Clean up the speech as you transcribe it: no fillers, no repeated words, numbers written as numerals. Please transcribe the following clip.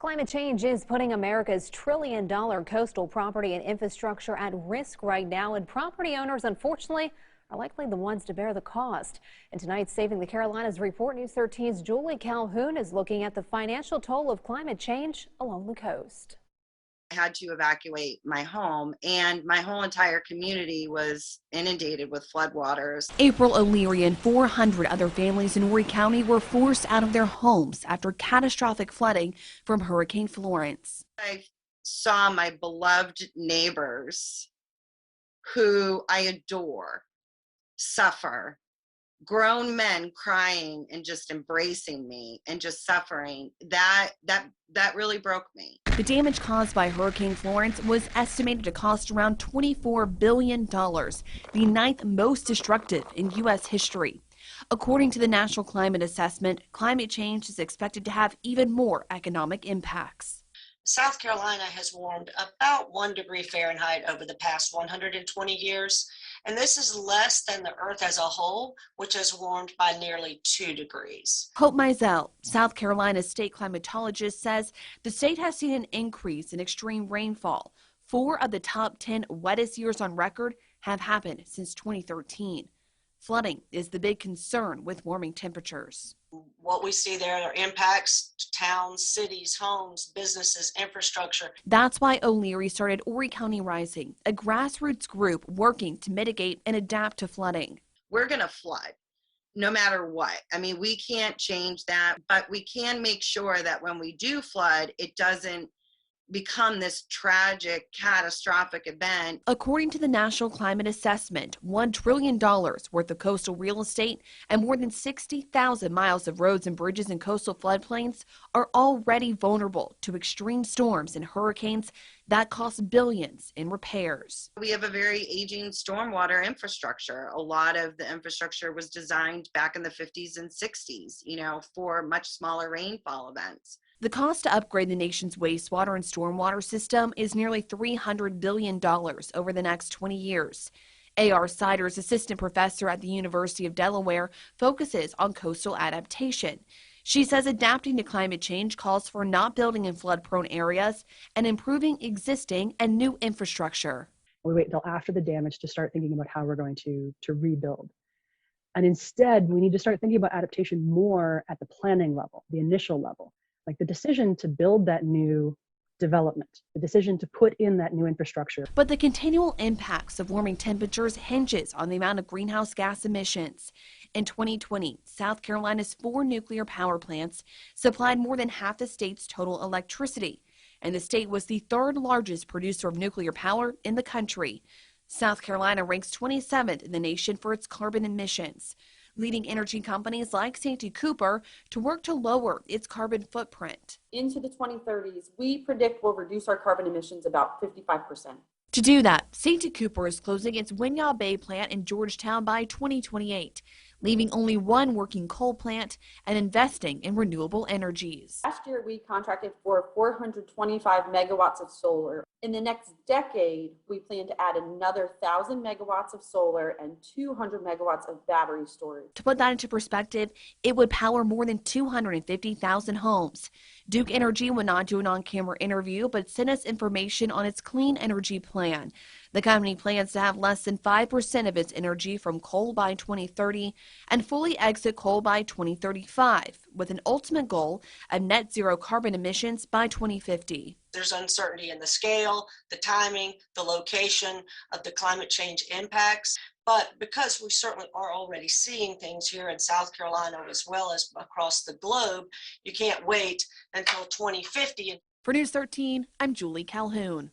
Climate change is putting America's trillion-dollar coastal property and infrastructure at risk right now, and property owners, unfortunately, are likely the ones to bear the cost. In tonight's Saving the Carolinas report, News 13's Julie Calhoun is looking at the financial toll of climate change along the coast. I had to evacuate my home, and my whole entire community was inundated with floodwaters. April O'Leary and 400 other families in Horry County were forced out of their homes after catastrophic flooding from Hurricane Florence. I saw my beloved neighbors, who I adore, suffer. Grown men crying and just embracing me and just suffering. That really broke me. The damage caused by Hurricane Florence was estimated to cost around $24 billion, the ninth most destructive in U.S. history. According to the National Climate Assessment, climate change is expected to have even more economic impacts. South Carolina has warmed about 1 degree Fahrenheit over the past 120 years, and this is less than the Earth as a whole, which has warmed by nearly 2 degrees. Hope Mizell, South Carolina's state climatologist, says the state has seen an increase in extreme rainfall. 4 of the top 10 wettest years on record have happened since 2013. Flooding is the big concern with warming temperatures. What we see there are impacts to towns, cities, homes, businesses, infrastructure. That's why O'Leary started Horry County Rising, a grassroots group working to mitigate and adapt to flooding. We're going to flood no matter what. I mean, we can't change that, but we can make sure that when we do flood, it doesn't become this tragic, catastrophic event. According to the National Climate Assessment, $1 trillion worth of coastal real estate and more than 60,000 miles of roads and bridges in coastal floodplains are already vulnerable to extreme storms and hurricanes that cost billions in repairs. We have a very aging stormwater infrastructure. A lot of the infrastructure was designed back in the 50s and 60s, for much smaller rainfall events. The cost to upgrade the nation's wastewater and stormwater system is nearly $300 billion over the next 20 years. A.R. Siders, assistant professor at the University of Delaware, focuses on coastal adaptation. She says adapting to climate change calls for not building in flood-prone areas and improving existing and new infrastructure. We wait until after the damage to start thinking about how we're going to rebuild. And instead, we need to start thinking about adaptation more at the planning level, the initial level. Like the decision to build that new development, the decision to put in that new infrastructure. But the continual impacts of warming temperatures hinges on the amount of greenhouse gas emissions. In 2020, South Carolina's 4 nuclear power plants supplied more than half the state's total electricity, and the state was the 3rd largest producer of nuclear power in the country. South Carolina ranks 27th in the nation for its carbon emissions, leading energy companies like Santee Cooper to work to lower its carbon footprint. Into the 2030s, we predict we'll reduce our carbon emissions about 55%. To do that, Santee Cooper is closing its Winyah Bay plant in Georgetown by 2028, leaving only 1 working coal plant and investing in renewable energies. Last year, we contracted for 425 megawatts of solar. In the next decade, we plan to add another 1,000 megawatts of solar and 200 megawatts of battery storage. To put that into perspective, it would power more than 250,000 homes. Duke Energy would not do an on-camera interview, but sent us information on its clean energy plan. The company plans to have less than 5% of its energy from coal by 2030 and fully exit coal by 2035, with an ultimate goal of net zero carbon emissions by 2050. There's uncertainty in the scale, the timing, the location of the climate change impacts. But because we certainly are already seeing things here in South Carolina as well as across the globe, you can't wait until 2050. For News 13, I'm Julie Calhoun.